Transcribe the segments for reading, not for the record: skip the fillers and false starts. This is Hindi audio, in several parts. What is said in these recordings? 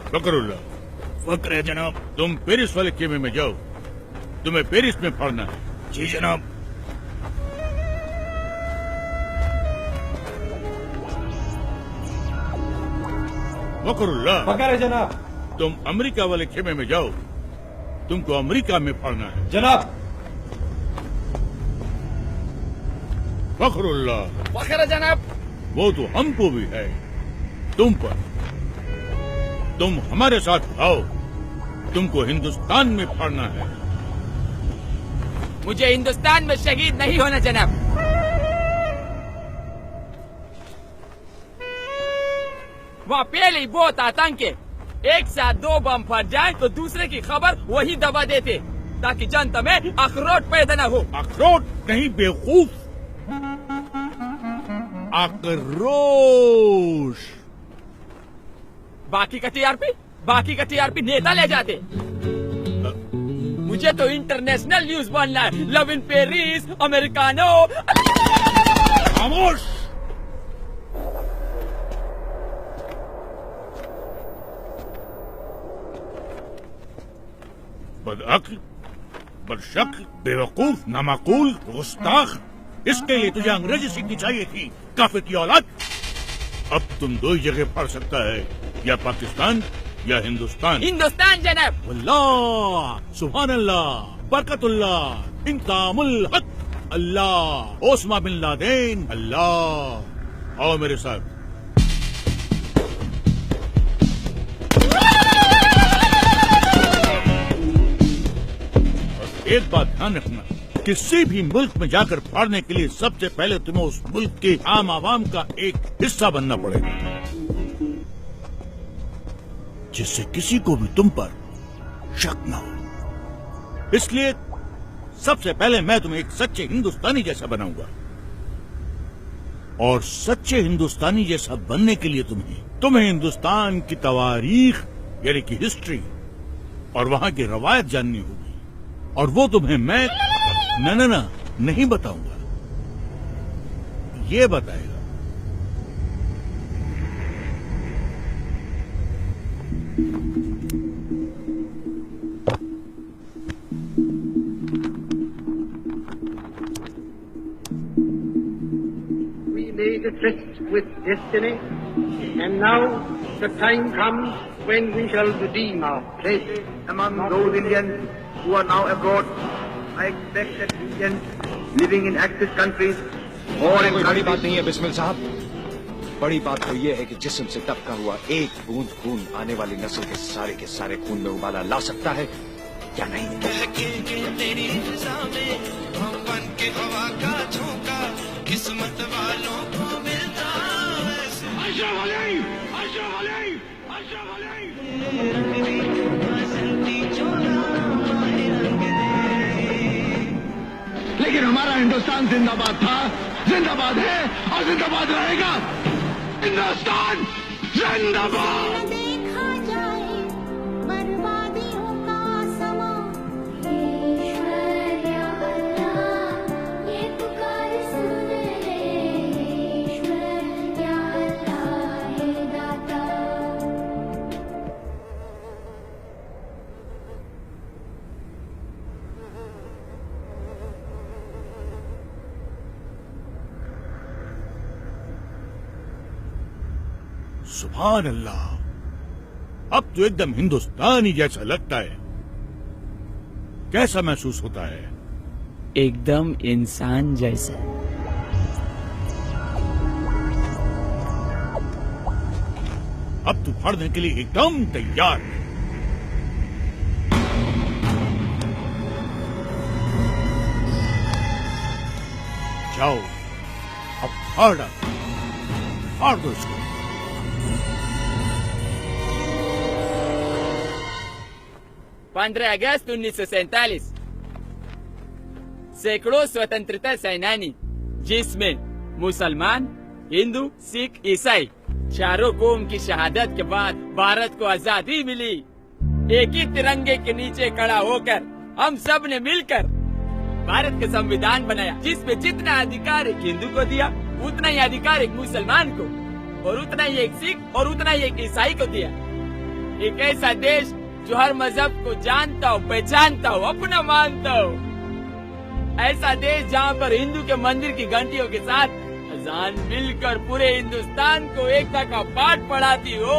फकरुल्लाह। फक्र है जनाब। तुम पेरिस वाले खेमे में जाओ, तुम्हें पेरिस में पढ़ना है। जी जनाब। फकरुल्लाह। फकर है जनाब। तुम अमेरिका वाले खेमे में जाओ, तुमको अमेरिका में पढ़ना है। जनाब। फखरुल्लाह। फखर है जनाब। वो तो हमको भी है, तुम पर। तुम हमारे साथ आओ, तुमको हिंदुस्तान में पढ़ना है। मुझे हिंदुस्तान में शहीद नहीं होना जनाब। वहाँ पहले बहुत आतंक है, एक साथ 2 बम फट जाए तो दूसरे की खबर वही दबा देते, ताकि जनता में अखरोट पैदा न हो। अखरोट नहीं बेवकूफ, आक्रोश। बाकी का टीआरपी नेता ले जाते। मुझे तो इंटरनेशनल न्यूज बनना है। Love in Paris, americano. खामोश। बदअक्ल, बदशक्ल, बेवकूफ, नामाकूल, गुस्ताख। इसके लिए तुझे अंग्रेजी सीखनी चाहिए थी, काफिर की औलाद। अब तुम 2 ही जगह पढ़ सकता है, या पाकिस्तान या हिंदुस्तान। हिंदुस्तान जनाब। अल्लाह, सुभान अल्लाह, बरकतुल्लाह, इंतामुल हक, अल्लाह, ओस्मा बिन लादेन, अल्लाह। आओ मेरे साथ। एक बात ध्यान रखना, किसी भी मुल्क में जाकर पढ़ने के लिए सबसे पहले तुम्हें उस मुल्क के आम आवाम का एक हिस्सा बनना पड़ेगा, जिससे किसी को भी तुम पर शक न हो। इसलिए सबसे पहले मैं तुम्हें एक सच्चे हिंदुस्तानी जैसा बनाऊंगा, और सच्चे हिंदुस्तानी जैसा बनने के लिए तुम्हें हिंदुस्तान की तवारीख यानी कि हिस्ट्री और वहां की रवायत जाननी होगी, और वो तुम्हें मैं न नहीं बताऊंगा, ये बताएगा। We made a tryst with destiny, and now the time comes when we shall redeem our pledge. Among those Indians who are now abroad, I expect that Indians living in active countries or in कोई बड़ी बात नहीं है बिस्मिल साहब। बड़ी बात तो ये है कि जिस्म से टपका हुआ एक बूंद खून आने वाली नस्ल के सारे खून में उबाला ला सकता है या नहीं। तेरी हम बन के हवा का झोंका, किस्मत वालों को मिलता लेकिन हमारा हिंदुस्तान जिंदाबाद था, जिंदाबाद है और जिंदाबाद रहेगा। हिंदुस्तान जिंदाबाद। देखा जाए बर्बादियों का समा, ईश्वर या अल्लाह ये पुकार सुन ले, ईश्वर या अल्लाह हे दाता। सुभान अल्लाह, अब तो एकदम हिंदुस्तानी जैसा लगता है। कैसा महसूस होता है? एकदम इंसान जैसा। अब तू पढ़ने के लिए एकदम तैयार है। जाओ, अब फाड़ दो इसको। 15 अगस्त 1947 सैकड़ों स्वतंत्रता सेनानी, जिसमें मुसलमान, हिंदू, सिख, ईसाई चारों कौम की शहादत के बाद भारत को आजादी मिली। एक ही तिरंगे के नीचे खड़ा होकर हम सब ने मिलकर भारत का संविधान बनाया, जिसमें जितना अधिकार एक हिंदू को दिया, उतना ही अधिकार एक मुसलमान को, और उतना ही एक सिख और उतना ही एक ईसाई को दिया। एक ऐसा देश जो हर मजहब को जानता हो, पहचानता हो, अपना मानता हो। ऐसा देश जहाँ पर हिंदू के मंदिर की घंटियों के साथ अजान मिलकर पूरे हिंदुस्तान को एकता का पाठ पढ़ाती हो।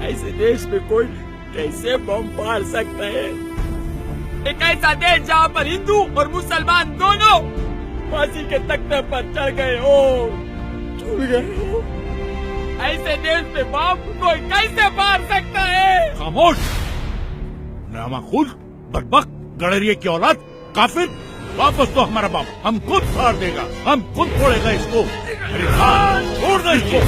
ऐसे देश पे कोई कैसे बम फाड़ सकता है? एक ऐसा देश जहाँ पर हिंदू और मुसलमान दोनों फांसी के तख्ते पर चढ़ गए हो, झूल गए हो। ऐसे देश पे बम कोई कैसे फाड़ सकता है? खामोश, नामाकुल, बदबक, गड़रिये की औलाद, काफिर। वापस तो हमारा बाप हम खुद फाड़ देगा, हम खुद फोड़ेगा इसको। अरे हाँ, छोड़ दो इसको।